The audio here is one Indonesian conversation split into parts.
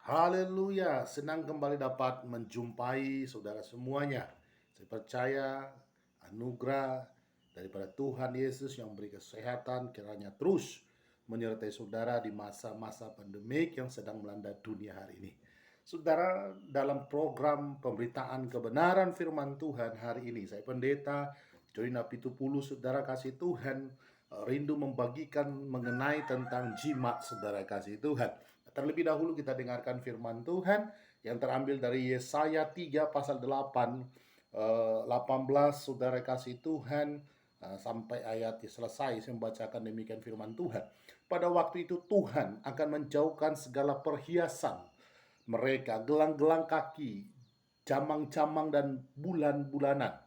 Haleluya, senang kembali dapat menjumpai saudara semuanya. Saya percaya anugerah daripada Tuhan Yesus yang memberi kesehatan kiranya terus menyertai saudara di masa-masa pandemik yang sedang melanda dunia hari ini. Saudara, dalam program pemberitaan kebenaran firman Tuhan hari ini, saya pendeta Joy Napitupulu, saudara kasih Tuhan, rindu membagikan mengenai tentang jimat, saudara kasih Tuhan. Terlebih dahulu kita dengarkan firman Tuhan yang terambil dari Yesaya 3 pasal 8, 18, saudara kasih Tuhan, sampai ayat selesai. Saya membacakan demikian firman Tuhan. Pada waktu itu Tuhan akan menjauhkan segala perhiasan mereka, gelang-gelang kaki, camang-camang dan bulan-bulanan,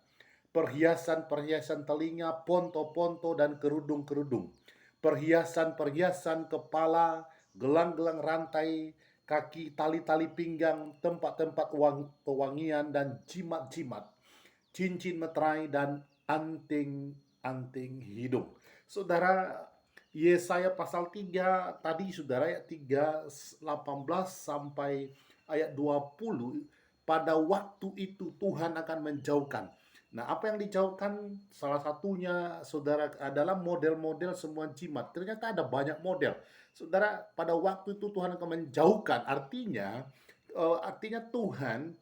perhiasan-perhiasan telinga, ponto-ponto dan kerudung-kerudung, perhiasan-perhiasan kepala, gelang-gelang rantai kaki, tali-tali pinggang, tempat-tempat pewangian dan jimat-jimat, cincin meterai dan anting-anting hidung. Saudara, Yesaya pasal 3 tadi, saudara, ayat 3, 18 sampai ayat 20, pada waktu itu Tuhan akan menjauhkan. Nah, apa yang dijauhkan salah satunya, saudara, adalah model-model semua jimat. Ternyata ada banyak model. Saudara, pada waktu itu Tuhan akan menjauhkan, artinya Tuhan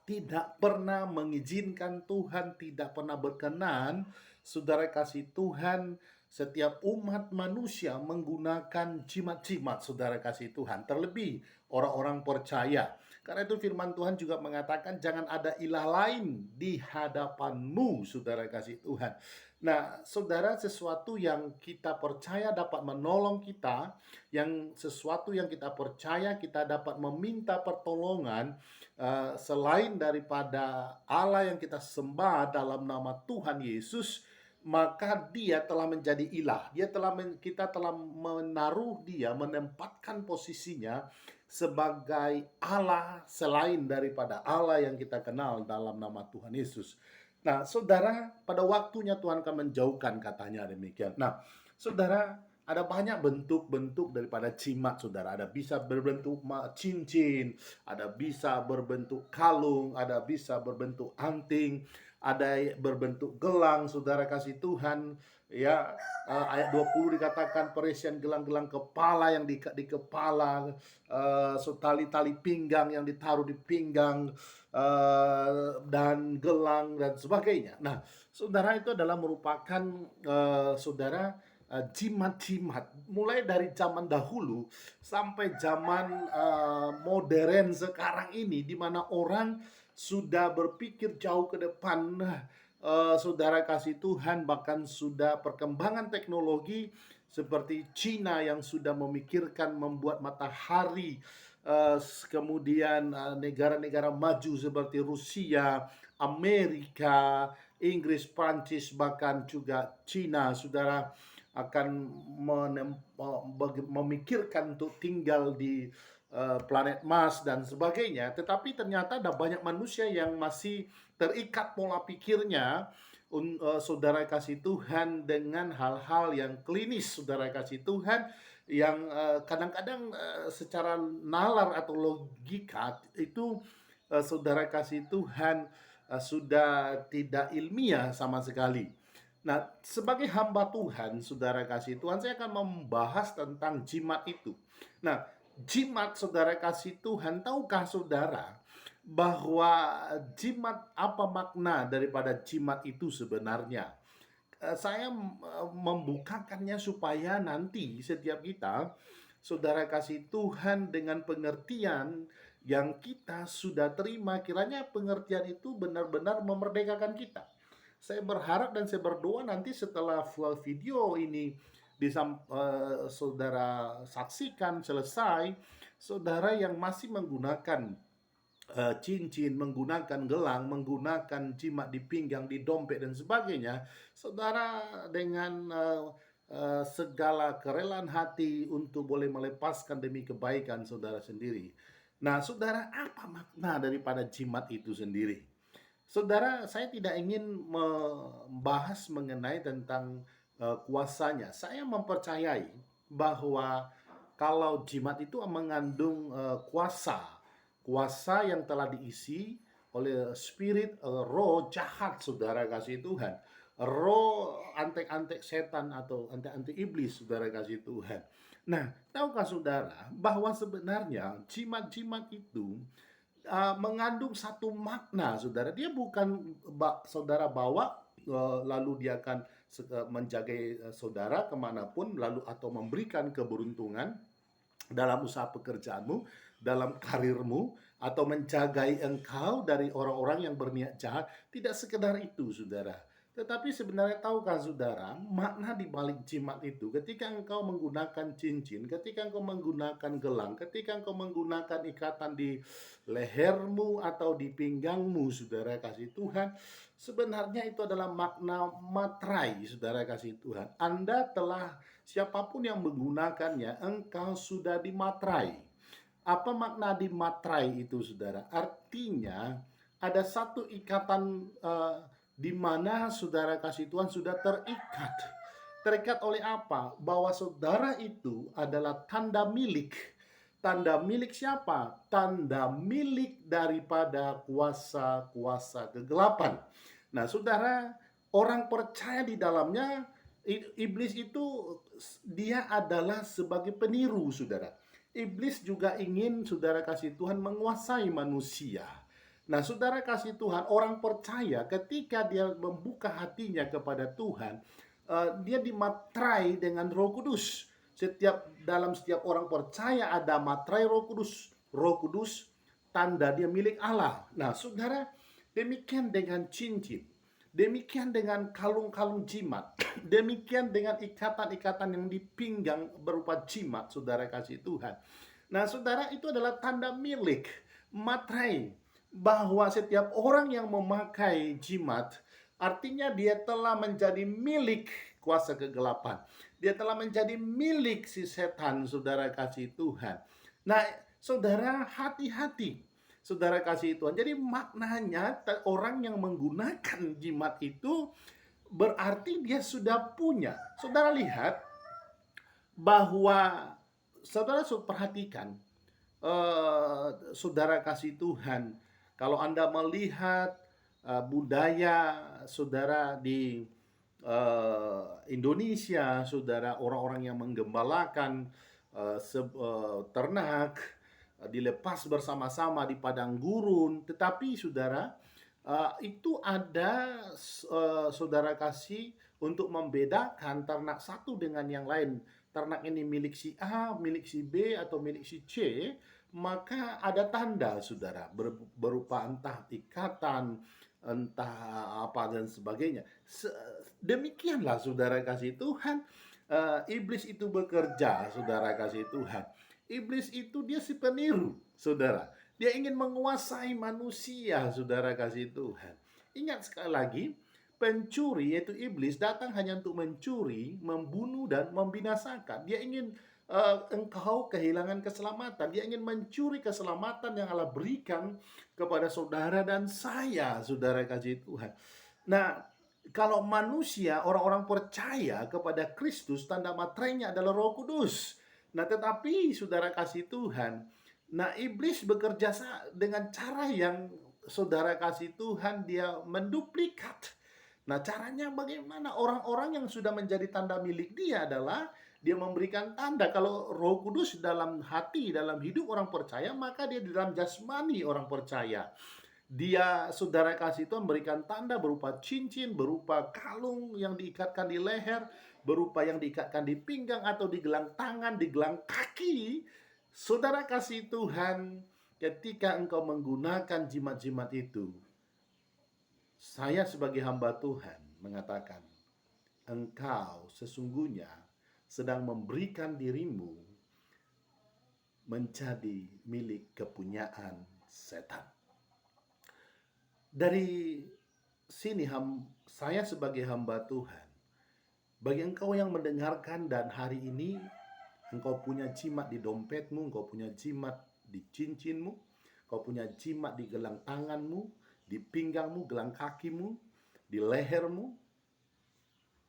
tidak pernah mengizinkan, Tuhan tidak pernah berkenan, saudara kasih Tuhan, setiap umat manusia menggunakan jimat-jimat, saudara kasih Tuhan. Terlebih orang-orang percaya. Karena itu firman Tuhan juga mengatakan jangan ada ilah lain di hadapanmu, saudara kasih Tuhan. Nah, saudara, sesuatu yang kita percaya dapat menolong kita, yang sesuatu yang kita percaya kita dapat meminta pertolongan, selain daripada Allah yang kita sembah dalam nama Tuhan Yesus, maka dia telah menjadi ilah. Kita telah menaruh dia, menempatkan posisinya sebagai Allah selain daripada Allah yang kita kenal dalam nama Tuhan Yesus. Nah, saudara, pada waktunya Tuhan akan menjauhkan, katanya demikian. Nah, saudara, ada banyak bentuk-bentuk daripada jimat, saudara. Ada bisa berbentuk cincin, ada bisa berbentuk kalung, ada bisa berbentuk anting, ada berbentuk gelang, saudara kasih Tuhan. Ya, ayat 20 dikatakan perisian gelang-gelang kepala yang di kepala, tali-tali pinggang yang ditaruh di pinggang, dan gelang dan sebagainya. Nah, saudara, itu adalah merupakan, saudara, jimat-jimat mulai dari zaman dahulu sampai zaman modern sekarang ini, di mana orang sudah berpikir jauh ke depan. Saudara kasih Tuhan, bahkan sudah perkembangan teknologi seperti Cina yang sudah memikirkan membuat matahari, kemudian negara-negara maju seperti Rusia, Amerika, Inggris, Prancis, bahkan juga Cina, saudara, akan memikirkan untuk tinggal di planet Mars dan sebagainya. Tetapi ternyata ada banyak manusia yang masih terikat pola pikirnya, saudara kasih Tuhan, dengan hal-hal yang klinis, saudara kasih Tuhan, yang kadang-kadang secara nalar atau logika itu, saudara kasih Tuhan, sudah tidak ilmiah sama sekali. Nah, sebagai hamba Tuhan, saudara kasih Tuhan, saya akan membahas tentang jimat itu. Nah, jimat, saudara kasih Tuhan, tahukah saudara bahwa jimat, apa makna daripada jimat itu sebenarnya? Saya membukakannya supaya nanti setiap kita, saudara kasih Tuhan, dengan pengertian yang kita sudah terima, kiranya pengertian itu benar-benar memerdekakan kita. Saya berharap dan saya berdoa nanti setelah full video ini saudara saksikan selesai, saudara yang masih menggunakan cincin, menggunakan gelang, menggunakan jimat di pinggang, di dompet dan sebagainya, saudara dengan segala kerelaan hati untuk boleh melepaskan demi kebaikan saudara sendiri. Nah, saudara, apa makna daripada jimat itu sendiri? Saudara, saya tidak ingin membahas mengenai tentang kuasanya. Saya mempercayai bahwa kalau jimat itu mengandung kuasa yang telah diisi oleh spirit, roh jahat, saudara kasih Tuhan, roh antek-antek setan atau antek-antek iblis, saudara kasih Tuhan. Nah, tahukah saudara bahwa sebenarnya jimat-jimat itu mengandung satu makna, saudara. Dia bukan saudara bawa lalu dia akan menjaga saudara kemanapun, lalu atau memberikan keberuntungan dalam usaha pekerjaanmu, dalam karirmu, atau menjagai engkau dari orang-orang yang berniat jahat. Tidak sekedar itu, saudara. Tetapi sebenarnya tahukah saudara, makna di balik jimat itu, ketika engkau menggunakan cincin, ketika engkau menggunakan gelang, ketika engkau menggunakan ikatan di lehermu atau di pinggangmu, saudara kasih Tuhan, sebenarnya itu adalah makna matrai, saudara kasih Tuhan. Anda telah, siapapun yang menggunakannya, engkau sudah dimatrai. Apa makna dimatrai itu, saudara? Artinya ada satu ikatan di mana saudara kasih Tuhan sudah terikat. Terikat oleh apa? Bahwa saudara itu adalah tanda milik. Tanda milik siapa? Tanda milik daripada kuasa-kuasa kegelapan. Nah, saudara, orang percaya di dalamnya, iblis itu dia adalah sebagai peniru, saudara. Iblis juga ingin, saudara kasih Tuhan, menguasai manusia. Nah, saudara kasih Tuhan, orang percaya ketika dia membuka hatinya kepada Tuhan, dia dimatrai dengan Roh Kudus. Dalam setiap orang percaya ada matrai Roh Kudus. Roh Kudus tanda dia milik Allah. Nah, saudara, demikian dengan cincin. Demikian dengan kalung-kalung jimat. Demikian dengan ikatan-ikatan yang di pinggang berupa jimat, saudara kasih Tuhan. Nah, saudara, itu adalah tanda milik, matrai, bahwa setiap orang yang memakai jimat, artinya dia telah menjadi milik kuasa kegelapan. Dia telah menjadi milik si setan, saudara kasih Tuhan. Nah, saudara, hati-hati, saudara kasih Tuhan. Jadi maknanya orang yang menggunakan jimat itu berarti dia sudah punya. Saudara lihat bahwa saudara perhatikan, saudara kasih Tuhan, kalau Anda melihat budaya saudara di Indonesia, saudara, orang-orang yang menggembalakan ternak dilepas bersama-sama di padang gurun, tetapi saudara, itu ada saudara kasih untuk membedakan ternak satu dengan yang lain. Ternak ini milik si A, milik si B, atau milik si C, maka ada tanda, saudara, berupa entah ikatan, entah apa dan sebagainya. Demikianlah, saudara kasih Tuhan, iblis itu bekerja, saudara kasih Tuhan. Iblis itu dia si peniru, saudara. Dia ingin menguasai manusia, saudara kasih Tuhan. Ingat sekali lagi, pencuri yaitu iblis datang hanya untuk mencuri, membunuh, dan membinasakan. Dia ingin engkau kehilangan keselamatan. Dia ingin mencuri keselamatan yang Allah berikan kepada saudara dan saya, saudara kasih Tuhan. Nah, kalau manusia, orang-orang percaya kepada Kristus, tanda matrainya adalah Roh Kudus. Nah, tetapi saudara kasih Tuhan, nah iblis bekerja dengan cara yang saudara kasih Tuhan, dia menduplikat. Nah, caranya bagaimana? Orang-orang yang sudah menjadi tanda milik dia adalah dia memberikan tanda. Kalau Roh Kudus dalam hati, dalam hidup orang percaya, maka dia di dalam jasmani orang percaya. Dia, saudara kasih Tuhan, memberikan tanda berupa cincin, berupa kalung yang diikatkan di leher, berupa yang diikatkan di pinggang atau di gelang tangan, di gelang kaki. Saudara kasih Tuhan, ketika engkau menggunakan jimat-jimat itu, saya sebagai hamba Tuhan mengatakan, engkau sesungguhnya sedang memberikan dirimu menjadi milik kepunyaan setan. Dari sini saya sebagai hamba Tuhan, bagi engkau yang mendengarkan dan hari ini engkau punya jimat di dompetmu, engkau punya jimat di cincinmu, engkau punya jimat di gelang tanganmu, di pinggangmu, gelang kakimu, di lehermu,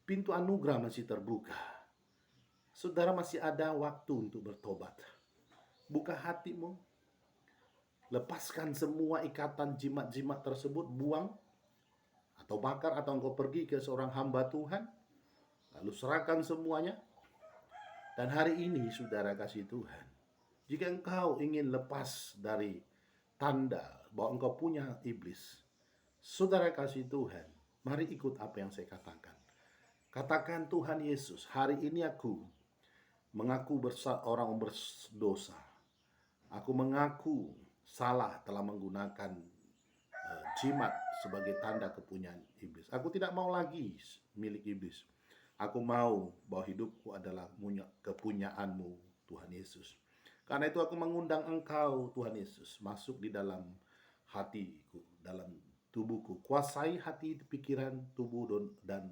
pintu anugerah masih terbuka. saudara masih ada waktu untuk bertobat. Buka hatimu, lepaskan semua ikatan jimat-jimat tersebut, buang atau bakar, atau engkau pergi ke seorang hamba Tuhan, lalu serahkan semuanya. Dan hari ini, saudara kasih Tuhan, jika engkau ingin lepas dari tanda bahwa engkau punya iblis, saudara kasih Tuhan, mari ikut apa yang saya katakan. Katakan, Tuhan Yesus, hari ini aku mengaku orang berdosa. Aku mengaku salah telah menggunakan jimat sebagai tanda kepunyaan iblis. Aku tidak mau lagi milik iblis. Aku mau bahwa hidupku adalah kepunyaanmu, Tuhan Yesus. Karena itu aku mengundang Engkau, Tuhan Yesus, masuk di dalam hatiku, dalam tubuhku. Kuasai hati, pikiran, tubuh, dan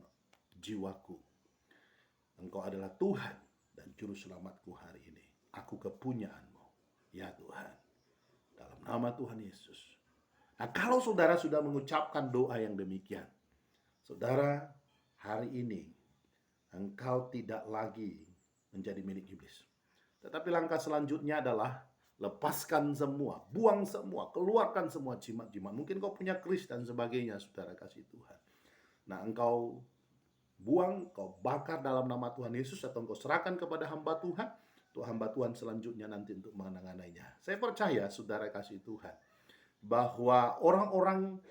jiwaku. Engkau adalah Tuhan dan Juru Selamatku hari ini. Aku kepunyaanmu, ya Tuhan. Dalam nama Tuhan Yesus. Nah, kalau saudara sudah mengucapkan doa yang demikian, saudara, hari ini engkau tidak lagi menjadi milik iblis. Tetapi langkah selanjutnya adalah lepaskan semua, buang semua, keluarkan semua jimat-jimat. Mungkin kau punya keris dan sebagainya, saudara kasih Tuhan. Nah, engkau buang, kau bakar dalam nama Tuhan Yesus, atau engkau serahkan kepada hamba Tuhan. Tuh hamba Tuhan selanjutnya nanti untuk menanganinya. Saya percaya, saudara kasih Tuhan, bahwa orang-orang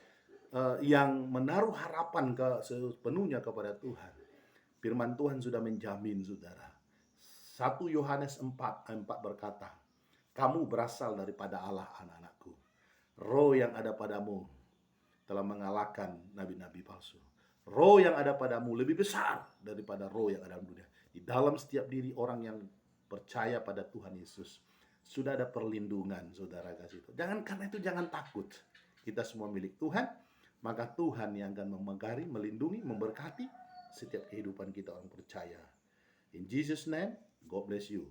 yang menaruh harapan sepenuhnya kepada Tuhan, firman Tuhan sudah menjamin, saudara. 1 Yohanes 4:4 berkata, kamu berasal daripada Allah, anak-anakku. Roh yang ada padamu telah mengalahkan nabi-nabi palsu. Roh yang ada padamu lebih besar daripada roh yang ada dalam dunia. Di dalam setiap diri orang yang percaya pada Tuhan Yesus sudah ada perlindungan, saudara kasih itu. Karena itu jangan takut. Kita semua milik Tuhan, maka Tuhan yang akan memegari, melindungi, memberkati setiap kehidupan kita orang percaya. In Jesus' name, God bless you.